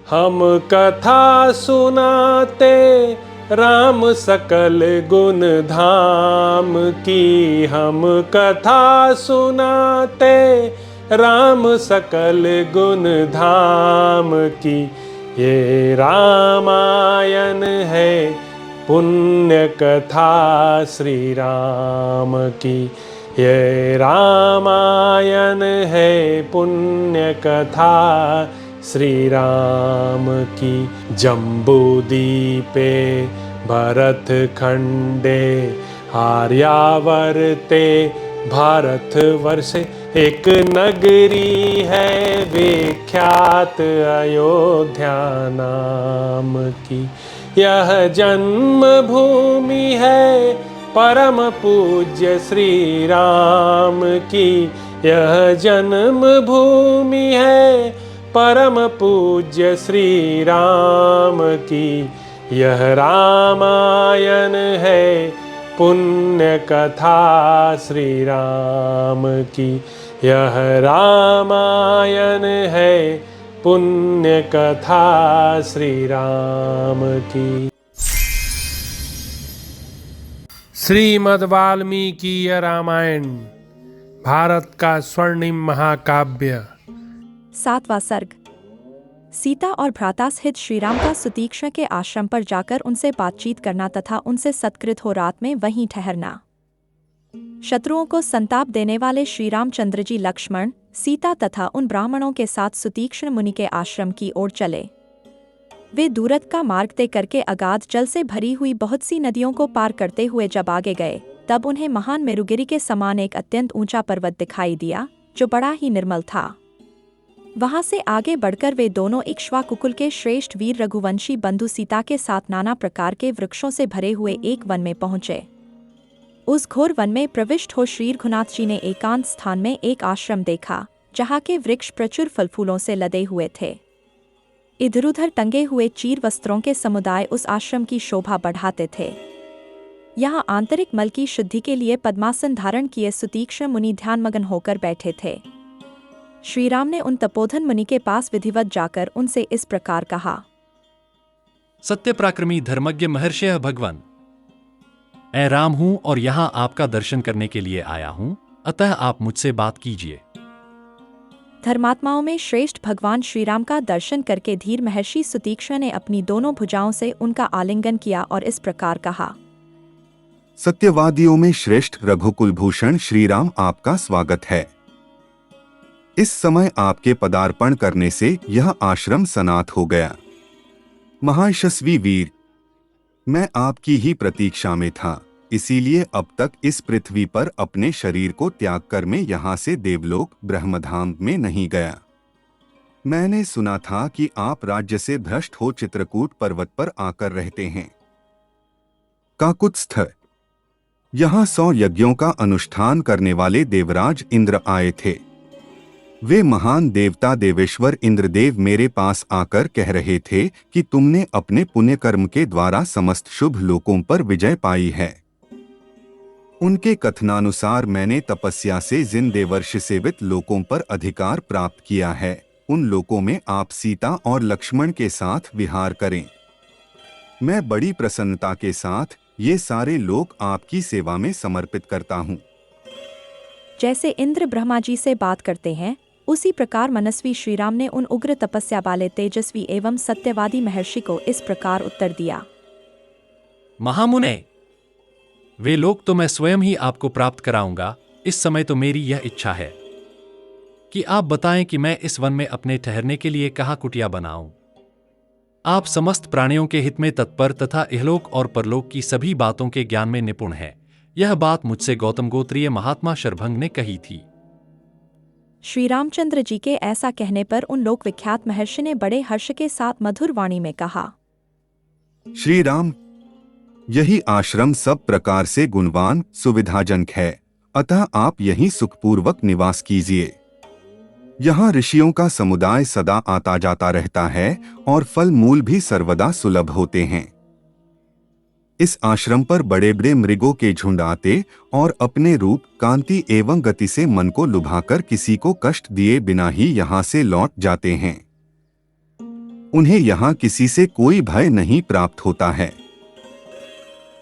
हम कथा सुनाते राम सकल गुण धाम की। हम कथा सुनाते राम सकल गुण धाम की। ये रामायण है पुण्य कथा श्री राम की। ये रामायण है पुण्य कथा श्री राम की। जम्बूदीपे भरत खंडे आर्यावर्ते भारतवर्षे एक नगरी है विख्यात अयोध्या नाम की। यह जन्म भूमि है परम पूज्य श्री राम की। यह जन्म भूमि है परम पूज्य श्री राम की। यह रामायण है पुण्य कथा श्री राम की। यह रामायण है पुण्य कथा श्री राम की। श्रीमद् वाल्मीकि रामायण भारत का स्वर्णिम महाकाव्य। 7वां सर्ग। सीता और भ्राता सहित श्रीराम का सुतीक्ष्ण के आश्रम पर जाकर उनसे बातचीत करना तथा उनसे सत्कृत हो रात में वहीं ठहरना। शत्रुओं को संताप देने वाले श्री रामचंद्र जी लक्ष्मण, सीता तथा उन ब्राह्मणों के साथ सुतीक्ष्ण मुनि के आश्रम की ओर चले। वे दूरथ का मार्ग तय करके अगाध जल से भरी हुई बहुत सी नदियों को पार करते हुए जब आगे गए, तब उन्हें महान मेरुगिरी के समान एक अत्यंत ऊंचा पर्वत दिखाई दिया, जो बड़ा ही निर्मल था। वहां से आगे बढ़कर वे दोनों इक्ष्वाकुकुल के श्रेष्ठ वीर रघुवंशी बंधु सीता के साथ नाना प्रकार के वृक्षों से भरे हुए एक वन में पहुंचे। उस घोर वन में प्रविष्ट हो श्री रघुनाथ जी ने एकांत स्थान में एक आश्रम देखा, जहाँ के वृक्ष प्रचुर फल फूलों से लदे हुए थे। इधर उधर टंगे हुए चीर वस्त्रों के समुदाय उस आश्रम की शोभा बढ़ाते थे। यहाँ आंतरिक मल की शुद्धि के लिए पद्मासन धारण किए सुतीक्ष्ण मुनि ध्यानमग्न होकर बैठे थे। श्रीराम ने उन तपोधन मुनि के पास विधिवत जाकर उनसे इस प्रकार कहा। सत्य पराक्रमी धर्मज्ञ महर्षि भगवान, मैं राम हूं और यहां आपका दर्शन करने के लिए आया हूं, अतः आप मुझसे बात कीजिए। धर्मात्माओं में श्रेष्ठ भगवान श्रीराम का दर्शन करके धीर महर्षि सुतीक्ष्ण ने अपनी दोनों भुजाओं से उनका आलिंगन किया और इस प्रकार कहा। सत्यवादियों में श्रेष्ठ रघुकुलभूषण श्रीराम, आपका स्वागत है। इस समय आपके पदार्पण करने से यह आश्रम सनाथ हो गया। महायशस्वी वीर, मैं आपकी ही प्रतीक्षा में था, इसीलिए अब तक इस पृथ्वी पर अपने शरीर को त्याग कर मैं यहाँ से देवलोक ब्रह्मधाम में नहीं गया। मैंने सुना था कि आप राज्य से भ्रष्ट हो चित्रकूट पर्वत पर आकर रहते हैं। काकुत्स्थ, यहाँ 100 यज्ञों का अनुष्ठान करने वाले देवराज इंद्र आए थे। वे महान देवता देवेश्वर इंद्रदेव मेरे पास आकर कह रहे थे कि तुमने अपने पुण्य कर्म के द्वारा समस्त शुभ लोकों पर विजय पाई है। उनके कथनानुसार मैंने तपस्या से जिन देवर्ष सेवित लोकों पर अधिकार प्राप्त किया है, उन लोकों में आप सीता और लक्ष्मण के साथ विहार करें। मैं बड़ी प्रसन्नता के साथ ये सारे लोक आपकी सेवा में समर्पित करता हूँ। जैसे इंद्र ब्रह्मा जी से बात करते हैं, उसी प्रकार मनस्वी श्रीराम ने उन उग्र तपस्या वाले तेजस्वी एवं सत्यवादी महर्षि को इस प्रकार उत्तर दिया। महामुने, वे लोग तो मैं स्वयं ही आपको प्राप्त कराऊंगा। इस समय तो मेरी यह इच्छा है कि आप बताएं कि मैं इस वन में अपने ठहरने के लिए कहाँ कुटिया बनाऊं। आप समस्त प्राणियों के हित में तत्पर तथा इहलोक और परलोक की सभी बातों के ज्ञान में निपुण हैं। यह बात मुझसे गौतम गोत्रीय महात्मा शरभंग ने कही थी। श्री रामचंद्र जी के ऐसा कहने पर उन लोक विख्यात महर्षि ने बड़े हर्ष के साथ मधुर वाणी में कहा। श्री राम, यही आश्रम सब प्रकार से गुणवान सुविधाजनक है, अतः आप यहीं सुखपूर्वक निवास कीजिए। यहाँ ऋषियों का समुदाय सदा आता जाता रहता है और फल मूल भी सर्वदा सुलभ होते हैं। इस आश्रम पर बड़े बड़े मृगों के झुंड आते और अपने रूप, कांति एवं गति से मन को लुभाकर किसी को कष्ट दिए बिना ही यहाँ से लौट जाते हैं। उन्हें यहाँ किसी से कोई भय नहीं प्राप्त होता है।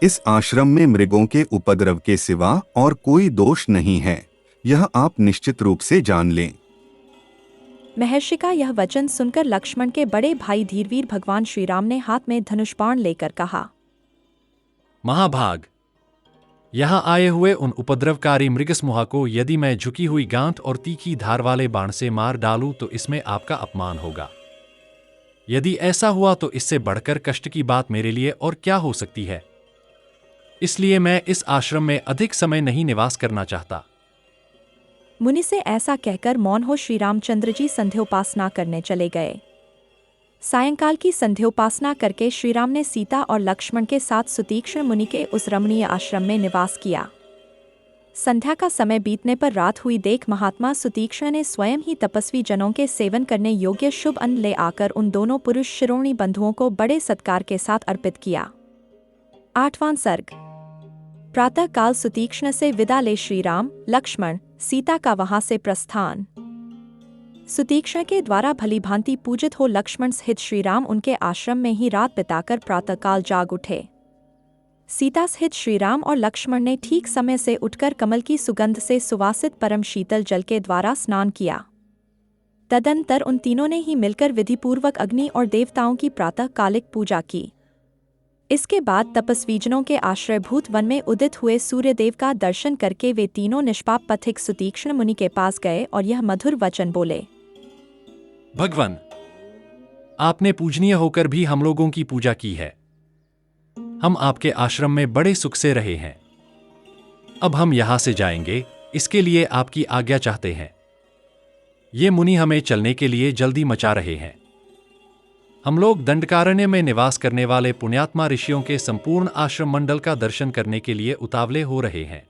इस आश्रम में मृगों के उपद्रव के सिवा और कोई दोष नहीं है, यह आप निश्चित रूप से जान लें। महर्षि का यह वचन सुनकर लक्ष्मण के बड़े भाई धीरवीर भगवान श्री राम ने हाथ में धनुष बाण लेकर कहा, महाभाग, यहाँ आए हुए उन उपद्रवकारी मृगसमूह को यदि मैं झुकी हुई गांठ और तीखी धार वाले बाण से मार डालूं तो इसमें आपका अपमान होगा। यदि ऐसा हुआ तो इससे बढ़कर कष्ट की बात मेरे लिए और क्या हो सकती है। इसलिए मैं इस आश्रम में अधिक समय नहीं निवास करना चाहता। मुनि से ऐसा कहकर मौन हो श्री रामचंद्र जी संध्योपासना करने चले गए। सायंकाल की संध्योपासना करके श्रीराम ने सीता और लक्ष्मण के साथ सुतीक्ष्ण मुनि के उस रमणीय आश्रम में निवास किया। संध्या का समय बीतने पर रात हुई देख महात्मा सुतीक्ष्ण ने स्वयं ही तपस्वी जनों के सेवन करने योग्य शुभ अन्न ले आकर उन दोनों पुरुष शिरोमणि बंधुओं को बड़े सत्कार के साथ अर्पित किया। 8वां सर्ग। प्रातः काल सुतीक्ष्ण से विदा ले श्रीराम लक्ष्मण सीता का वहां से प्रस्थान। सुतीक्ष्ण के द्वारा भली भांति पूजित हो लक्ष्मण सहित श्रीराम उनके आश्रम में ही रात बिताकर प्रातःकाल जाग उठे। सीता सहित श्रीराम और लक्ष्मण ने ठीक समय से उठकर कमल की सुगंध से सुवासित परम शीतल जल के द्वारा स्नान किया। तदंतर उन तीनों ने ही मिलकर विधिपूर्वक अग्नि और देवताओं की प्रातःकालिक पूजा की। इसके बाद तपस्वीजनों के आश्रयभूत वन में उदित हुए सूर्यदेव का दर्शन करके वे तीनों निष्पाप पथिक सुतीक्ष्ण मुनि के पास गए और यह मधुर वचन बोले, भगवान, आपने पूजनीय होकर भी हम लोगों की पूजा की है। हम आपके आश्रम में बड़े सुख से रहे हैं। अब हम यहां से जाएंगे, इसके लिए आपकी आज्ञा चाहते हैं। ये मुनि हमें चलने के लिए जल्दी मचा रहे हैं। हम लोग दंडकारण्य में निवास करने वाले पुण्यात्मा ऋषियों के संपूर्ण आश्रम मंडल का दर्शन करने के लिए उतावले हो रहे हैं।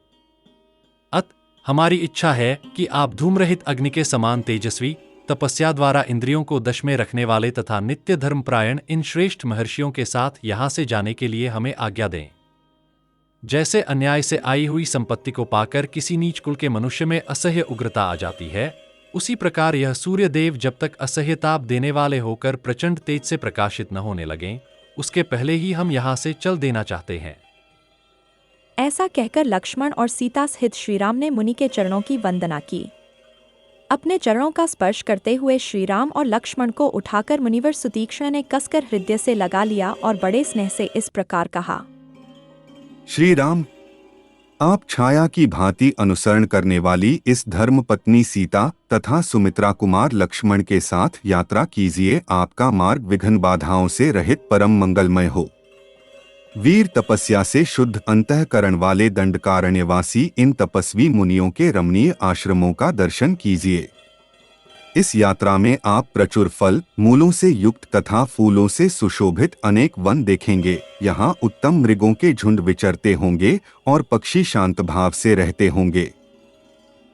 हमारी इच्छा है कि आप धूमरहित अग्नि के समान तेजस्वी, तपस्या द्वारा इंद्रियों को दश में रखने वाले तथा नित्य धर्मपरायण इन श्रेष्ठ महर्षियों के साथ यहां से जाने के लिए हमें आज्ञा दें। जैसे अन्याय से आई हुई संपत्ति को पाकर किसी नीच कुल के मनुष्य में असह्य उग्रता आ जाती है, उसी प्रकार यह सूर्यदेव जब तक असह्य ताप देने वाले होकर प्रचंड तेज से प्रकाशित न होने लगें, उसके पहले ही हम यहां से चल देना चाहते हैं। ऐसा कहकर लक्ष्मण और सीता सहित श्रीराम ने मुनि के चरणों की वंदना की। अपने चरणों का स्पर्श करते हुए श्रीराम और लक्ष्मण को उठाकर मुनिवर सुतीक्ष्ण ने कसकर हृदय से लगा लिया और बड़े स्नेह से इस प्रकार कहा, श्री राम, आप छाया की भांति अनुसरण करने वाली इस धर्मपत्नी सीता तथा सुमित्रा कुमार लक्ष्मण के साथ यात्रा कीजिए। आपका मार्ग विघ्न बाधाओं से रहित परम मंगलमय हो। वीर तपस्या से शुद्ध अंतःकरण वाले दंडकारण्यवासी इन तपस्वी मुनियों के रमणीय आश्रमों का दर्शन कीजिए। इस यात्रा में आप प्रचुर फल मूलों से युक्त तथा फूलों से सुशोभित अनेक वन देखेंगे। यहाँ उत्तम मृगों के झुंड विचरते होंगे और पक्षी शांत भाव से रहते होंगे।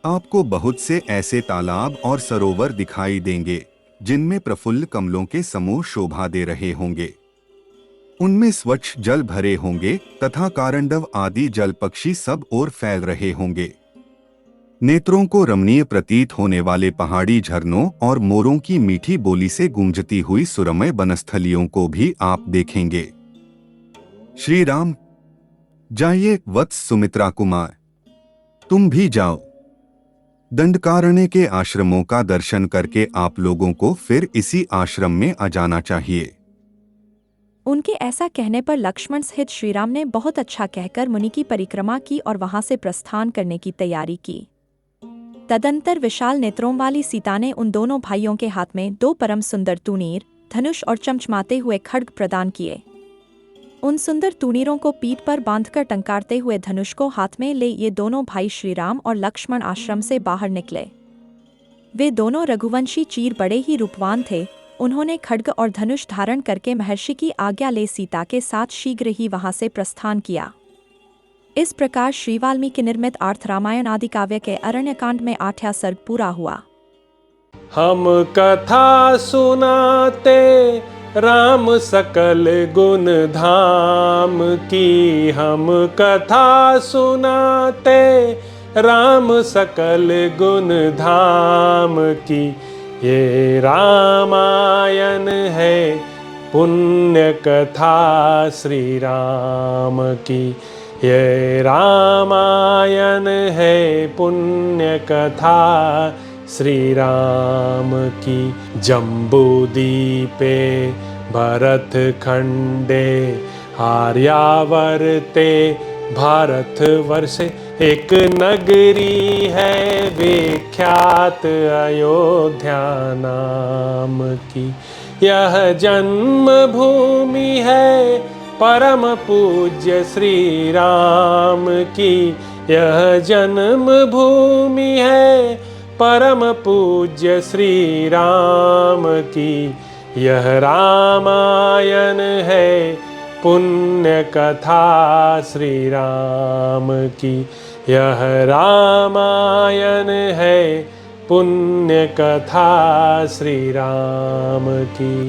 आपको बहुत से ऐसे तालाब और सरोवर दिखाई देंगे जिनमें प्रफुल्ल कमलों के समूह शोभा दे रहे होंगे। उनमें स्वच्छ जल भरे होंगे तथा कारंडव आदि जल पक्षी सब ओर फैल रहे होंगे। नेत्रों को रमणीय प्रतीत होने वाले पहाड़ी झरनों और मोरों की मीठी बोली से गूंजती हुई सुरमय वनस्थलियों को भी आप देखेंगे। श्री राम, जाइए वत्स सुमित्रा कुमार, तुम भी जाओ। दंडकारण्य के आश्रमों का दर्शन करके आप लोगों को फिर इसी आश्रम में आ जाना चाहिए। उनके ऐसा कहने पर लक्ष्मण सहित श्रीराम ने बहुत अच्छा कहकर मुनि की परिक्रमा की और वहां से प्रस्थान करने की तैयारी की। तदंतर विशाल नेत्रों वाली सीता ने उन दोनों भाइयों के हाथ में 2 परम सुंदर तूणीर, धनुष और चमचमाते हुए खड्ग प्रदान किए। उन सुंदर तूणीरों को पीठ पर बांधकर टंकारते हुए धनुष को हाथ में ले ये दोनों भाई श्रीराम और लक्ष्मण आश्रम से बाहर निकले। वे दोनों रघुवंशी चीर बड़े ही रूपवान थे। उन्होंने खड्ग और धनुष धारण करके महर्षि की आज्ञा ले सीता के साथ शीघ्र ही वहां से प्रस्थान किया। इस प्रकार श्री वाल्मीकि निर्मित आर्थ रामायण आदि काव्य के अरण्यकांड में 8वां सर्ग पूरा हुआ। हम कथा सुनाते राम सकल गुण धाम की, हम कथा सुनाते राम सकल गुण धाम की। ये रामायण है पुण्य कथा श्री राम की, ये रामायण है पुण्य कथा श्री राम की। जम्बूदीपे भरत खंडे आर्यावर्ते भारतवर्षे, एक नगरी है विख्यात अयोध्या नाम की। यह जन्म भूमि है परम पूज्य श्री राम की, यह जन्म भूमि है परम पूज्य श्री राम की। यह रामायण है पुण्य कथा श्री राम की, यह रामायण है पुण्य कथा श्री राम की।